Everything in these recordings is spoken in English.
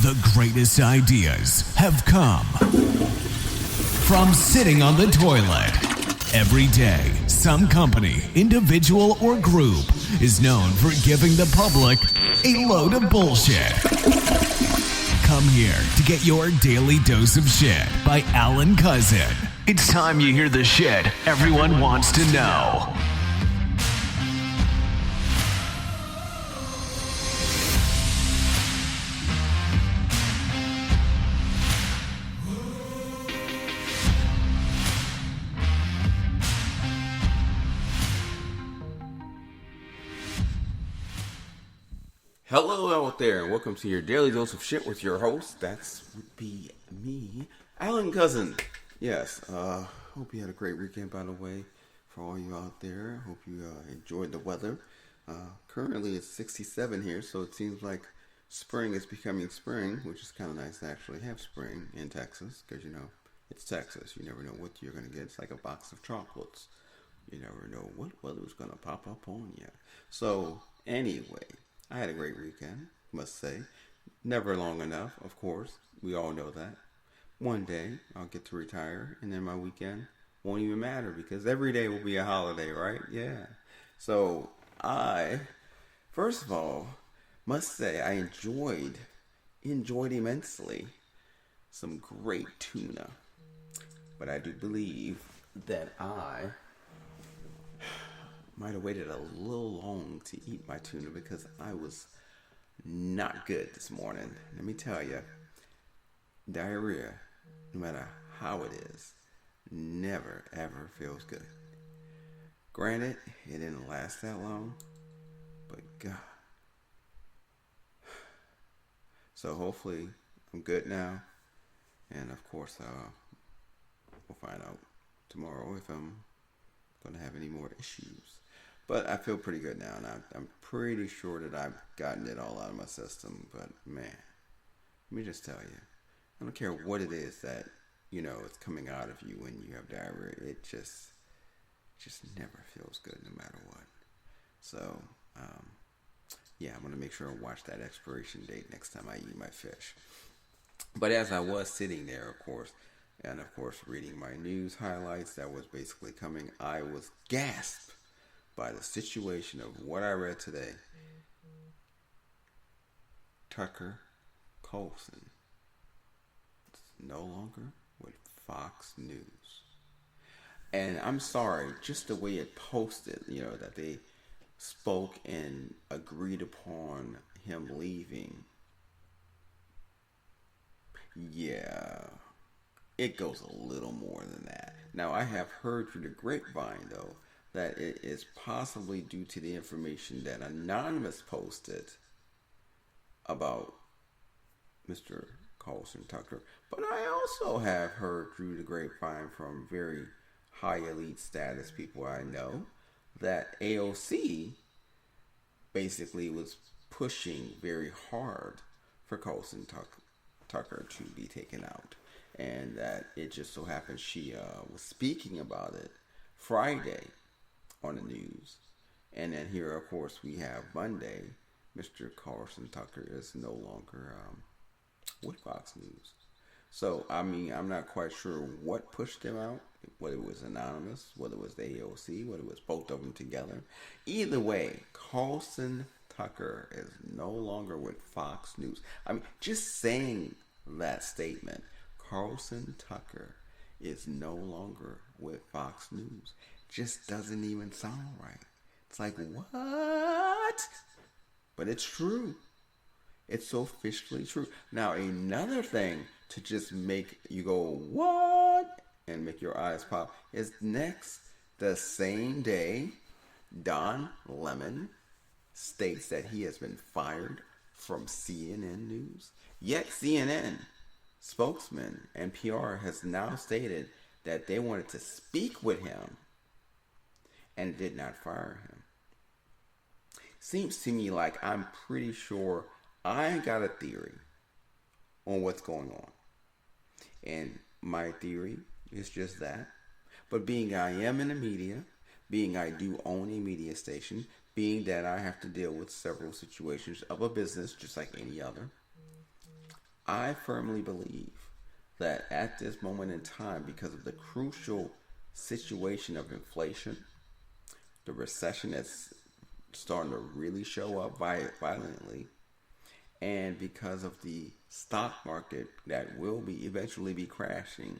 The greatest ideas have come from sitting on the toilet. Every day, some company, individual, or group is known for giving the public a load of bullshit. Come here to get your daily dose of shit by Alan Cousin. It's time you hear the shit everyone wants to know. Hello out there, and welcome to your daily dose of shit with your host. Would be me, Alan Cousin. Yes, hope you had a great weekend, by the way, for all you out there. Hope you enjoyed the weather. Currently it's 67 here, so it seems like spring is becoming spring, which is kind of nice to actually have spring in Texas, because, you know, it's Texas. You never know what you're going to get. It's like a box of chocolates. You never know what weather's going to pop up on you. So, anyway, I had a great weekend, must say. Never long enough, of course. We all know that. One day, I'll get to retire, and then my weekend won't even matter, because every day will be a holiday, right? Yeah. So, first of all, must say I enjoyed immensely some great tuna. But I do believe that I might have waited a little long to eat my tuna because I was not good this morning. Let me tell you, diarrhea, no matter how it is, never ever feels good. Granted, it didn't last that long, but God. So hopefully I'm good now, and of course we'll find out tomorrow if I'm going to have any more issues. But I feel pretty good now, and I'm pretty sure that I've gotten it all out of my system. But man, let me just tell you, I don't care what it is that, you know, is coming out of you when you have diarrhea. It just never feels good no matter what. So, yeah, I'm going to make sure and watch that expiration date next time I eat my fish. But as I was sitting there, of course, and of course reading my news highlights that was basically coming, I was gasped by the situation of what I read today. Tucker Carlson is no longer with Fox News. And I'm sorry, just the way it posted, you know, that they spoke and agreed upon him leaving. Yeah, it goes a little more than that. Now, I have heard through the grapevine, though, that it is possibly due to the information that Anonymous posted about Mr. Carlson Tucker. But I also have heard through the grapevine from very high elite status people I know that AOC basically was pushing very hard for Carlson Tucker to be taken out. And that it just so happened she was speaking about it Friday on the news. And then here, of course, we have Monday. Mr. Carlson Tucker is no longer with Fox News. So, I mean, I'm not quite sure what pushed him out, whether it was Anonymous, whether it was the AOC, whether it was both of them together. Either way, Carlson Tucker is no longer with Fox News. I mean, just saying that statement, Carlson Tucker is no longer with Fox News, just doesn't even sound right. It's like, what? But it's true. It's officially true. Now, another thing to just make you go, what? And make your eyes pop is next, the same day, Don Lemon states that he has been fired from CNN News. Yet CNN spokesman and PR has now stated that they wanted to speak with him and did not fire him. Seems to me like I'm pretty sure I got a theory on what's going on. And my theory is just that. But being I am in the media, being I do own a media station, being that I have to deal with several situations of a business just like any other, I firmly believe that at this moment in time, because of the crucial situation of inflation, the recession that's starting to really show up violently, and because of the stock market that will be eventually be crashing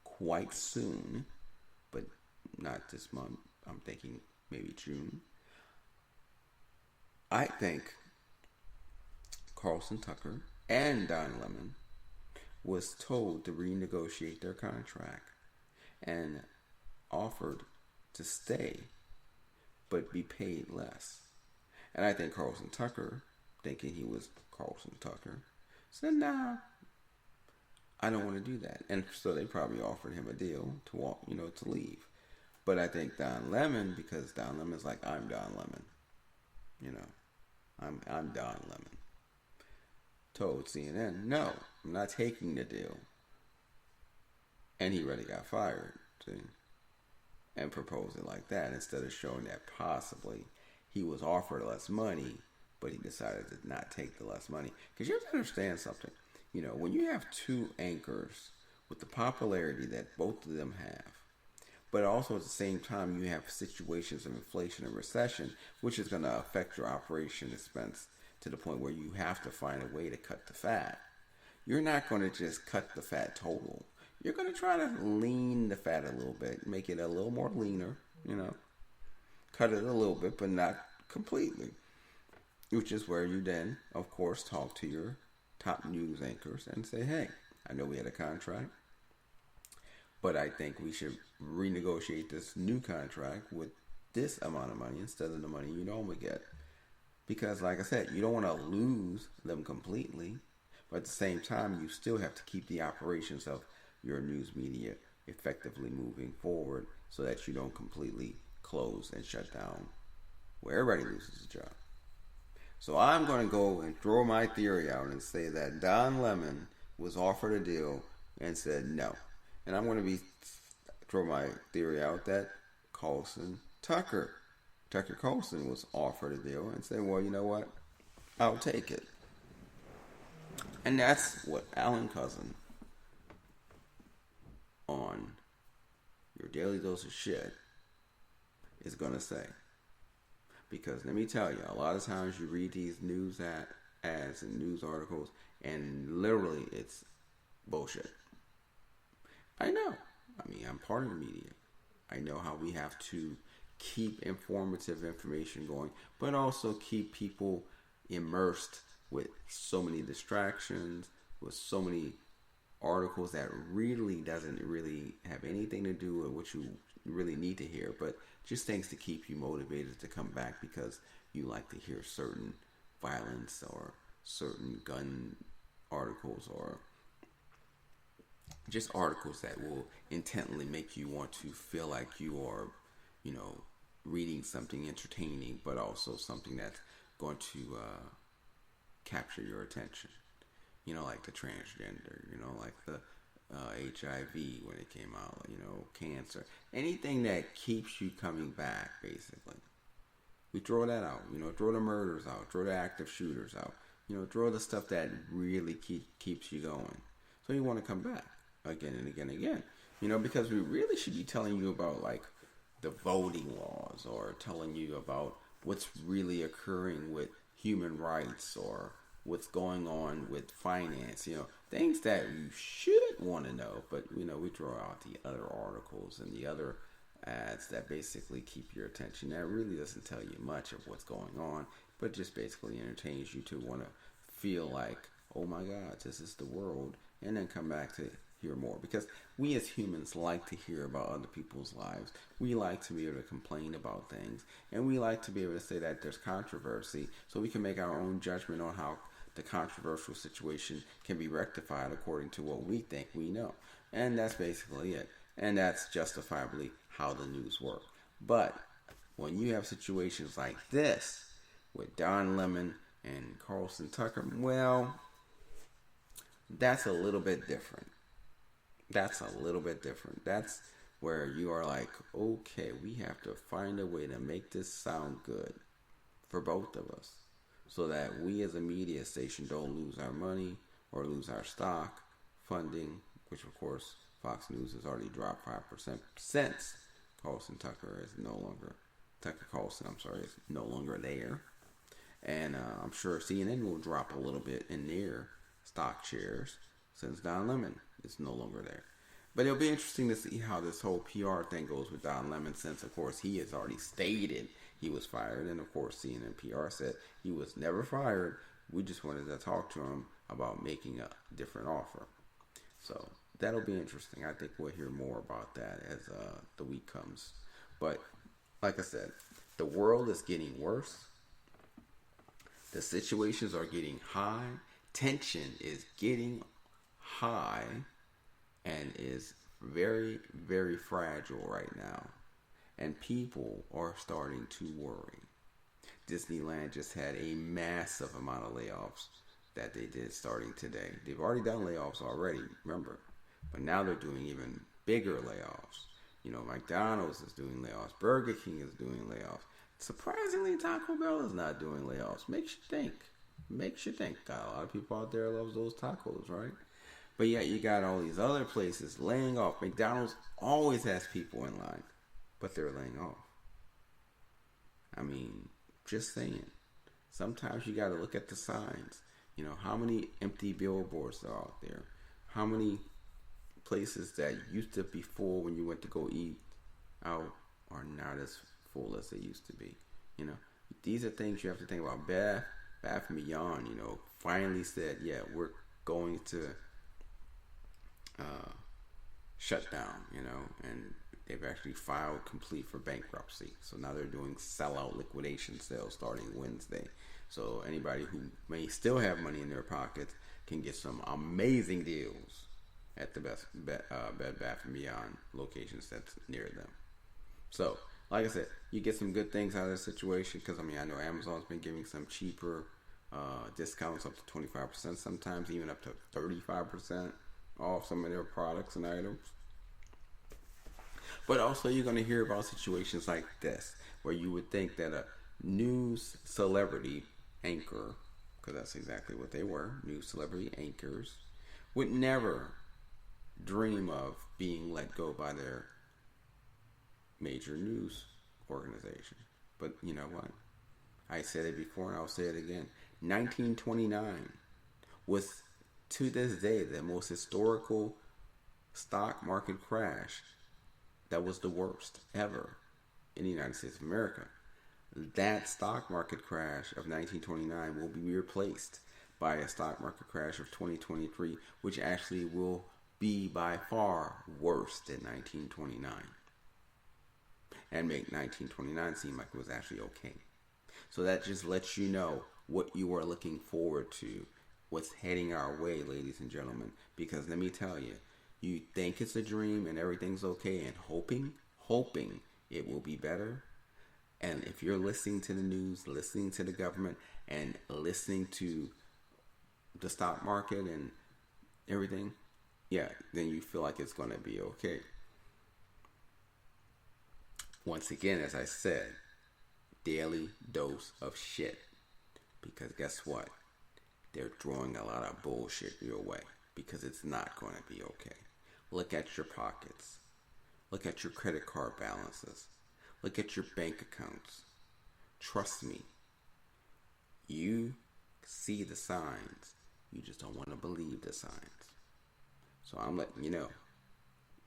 quite soon, but not this month. I'm thinking maybe June. I think Carlson Tucker and Don Lemon was told to renegotiate their contract and offered to stay but be paid less. And I think Carlson Tucker, thinking he was Carlson Tucker, said, nah, I don't want to do that. And so they probably offered him a deal to walk, to leave. But I think Don Lemon, because Don Lemon's like, I'm Don Lemon. I'm Don Lemon. Told CNN, no, I'm not taking the deal. And he really got fired, see? And proposed it like that instead of showing that possibly he was offered less money, but he decided to not take the less money. Because you have to understand something. When you have two anchors with the popularity that both of them have, but also at the same time you have situations of inflation and recession, which is going to affect your operation expense to the point where you have to find a way to cut the fat. You're not going to just cut the fat total. You're going to try to lean the fat a little bit, make it a little more leaner, cut it a little bit, but not completely. Which is where you then, of course, talk to your top news anchors and say, hey, I know we had a contract, but I think we should renegotiate this new contract with this amount of money instead of the money you normally get. Because, like I said, you don't want to lose them completely, but at the same time, you still have to keep the operations of your news media effectively moving forward so that you don't completely close and shut down where everybody loses a job. So I'm going to go and throw my theory out and say that Don Lemon was offered a deal and said no. And I'm going to throw my theory out that Tucker Carlson was offered a deal and said, well, you know what? I'll take it. And that's what Alan Cousin on your Daily Dose of Shit is going to say. Because let me tell you, a lot of times you read these news ads and news articles, and literally it's bullshit. I know. I'm part of the media. I know how we have to keep informative information going, but also keep people immersed with so many distractions, with so many articles that really doesn't really have anything to do with what you really need to hear, but just things to keep you motivated to come back because you like to hear certain violence or certain gun articles or just articles that will intently make you want to feel like you are, reading something entertaining, but also something that's going to capture your attention. Like the transgender, like the HIV when it came out, cancer. Anything that keeps you coming back, basically. We throw that out, throw the murders out, throw the active shooters out, throw the stuff that really keeps you going. So you want to come back again and again and again, because we really should be telling you about, like, the voting laws or telling you about what's really occurring with human rights or what's going on with finance, things that you should want to know, but, we throw out the other articles and the other ads that basically keep your attention. That really doesn't tell you much of what's going on, but just basically entertains you to want to feel like, oh my God, this is the world, and then come back to hear more. Because we as humans like to hear about other people's lives. We like to be able to complain about things, and we like to be able to say that there's controversy so we can make our own judgment on how the controversial situation can be rectified according to what we think we know. And that's basically it. And that's justifiably how the news works. But when you have situations like this with Don Lemon and Carlson Tucker, well, that's a little bit different. That's where you are like, okay, we have to find a way to make this sound good for both of us, so that we as a media station don't lose our money or lose our stock funding, which of course Fox News has already dropped 5% since Tucker is no longer is no longer there. And I'm sure CNN will drop a little bit in their stock shares since Don Lemon is no longer there. But it'll be interesting to see how this whole PR thing goes with Don Lemon, since of course he has already stated he was fired, and of course CNN PR said he was never fired. We just wanted to talk to him about making a different offer. So that'll be interesting. I think we'll hear more about that as the week comes. But like I said, the world is getting worse. The situations are getting high. Tension is getting high and is very, very fragile right now. And people are starting to worry. Disneyland just had a massive amount of layoffs that they did starting today. They've already done layoffs already, remember. But now they're doing even bigger layoffs. You know, McDonald's is doing layoffs. Burger King is doing layoffs. Surprisingly, Taco Bell is not doing layoffs. Makes you think. Got a lot of people out there loves those tacos, right? But yeah, you got all these other places laying off. McDonald's always has people in line, but they're laying off. I mean, just saying. Sometimes you got to look at the signs. You know, how many empty billboards are out there? How many places that used to be full when you went to go eat out are not as full as they used to be? You know, these are things you have to think about. Bath and Beyond, you know, finally said, yeah, we're going to shut down, you know, and they've actually filed complete for bankruptcy. So now they're doing sellout liquidation sales starting Wednesday. So anybody who may still have money in their pockets can get some amazing deals at the best Bed Bath & Beyond locations that's near them. So, like I said, you get some good things out of the situation, because, I mean, I know Amazon's been giving some cheaper discounts up to 25%, sometimes even up to 35% off some of their products and items. But also you're going to hear about situations like this, where you would think that a news celebrity anchor, because that's exactly what they were, news celebrity anchors, would never dream of being let go by their major news organization. But you know what? I said it before and I'll say it again. 1929 was, to this day, the most historical stock market crash that was the worst ever in the United States of America. That stock market crash of 1929 will be replaced by a stock market crash of 2023, which actually will be by far worse than 1929, and make 1929 seem like it was actually okay. So that just lets you know what you are looking forward to, what's heading our way, ladies and gentlemen. Because let me tell you, you think it's a dream and everything's okay and hoping it will be better. And if you're listening to the news, listening to the government, and listening to the stock market and everything, yeah, then you feel like it's going to be okay. Once again, as I said, daily dose of shit. Because guess what? They're throwing a lot of bullshit your way, because it's not going to be okay. Look at your pockets. Look at your credit card balances. Look at your bank accounts. Trust me. You see the signs. You just don't want to believe the signs. So I'm letting you know.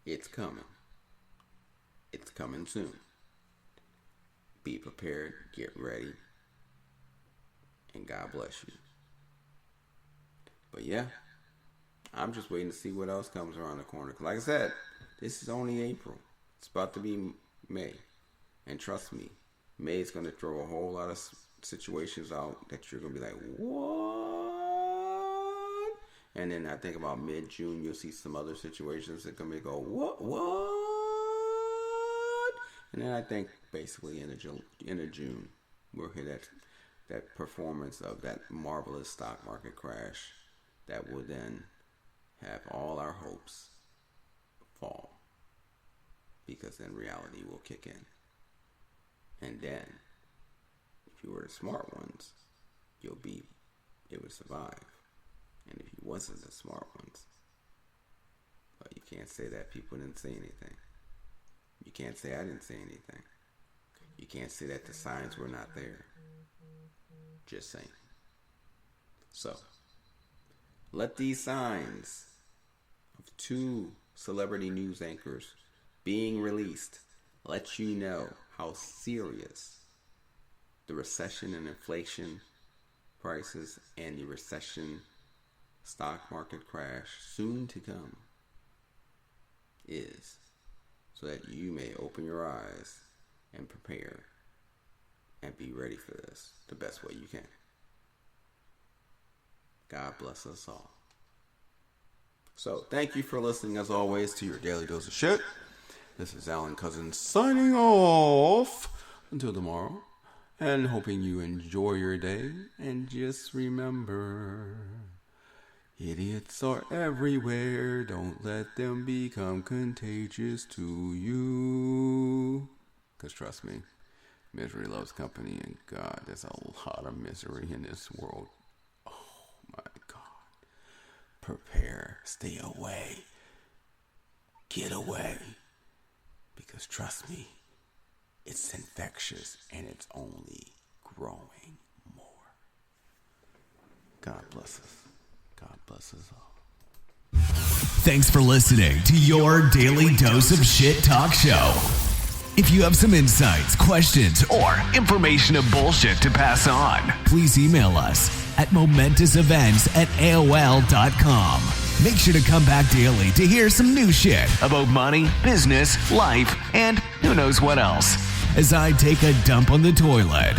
It's coming. It's coming soon. Be prepared. Get ready. And God bless you. But yeah, I'm just waiting to see what else comes around the corner. 'Cause like I said, this is only April. It's about to be May. And trust me, May is going to throw a whole lot of situations out that you're going to be like, what? And then I think about mid-June, you'll see some other situations that are going to go, what? And then I think basically in June, we'll hit that performance of that marvelous stock market crash that will then have all our hopes fall, because then reality will kick in. And then, if you were the smart ones, you'll be able to survive And if you wasn't the smart ones, well, you can't say that people didn't say anything. You can't say I didn't say anything. You can't say that the signs were not there. Just saying. So, let these signs of 2 celebrity news anchors being released let you know how serious the recession and inflation prices and the recession stock market crash soon to come is, so that you may open your eyes and prepare and be ready for this the best way you can. God bless us all. So, thank you for listening, as always, to your Daily Dose of Shit. This is Alan Cousins signing off until tomorrow, and hoping you enjoy your day. And just remember, idiots are everywhere. Don't let them become contagious to you. Because trust me, misery loves company, and God, there's a lot of misery in this world. My God. Prepare. Stay away. Get away. Because trust me, it's infectious and it's only growing more. God bless us. God bless us all. Thanks for listening to your Daily Dose of Shit Talk Show. If you have some insights, questions, or information of bullshit to pass on, please email us at momentousevents@aol.com. Make sure to come back daily to hear some new shit about money, business, life, and who knows what else as I take a dump on the toilet.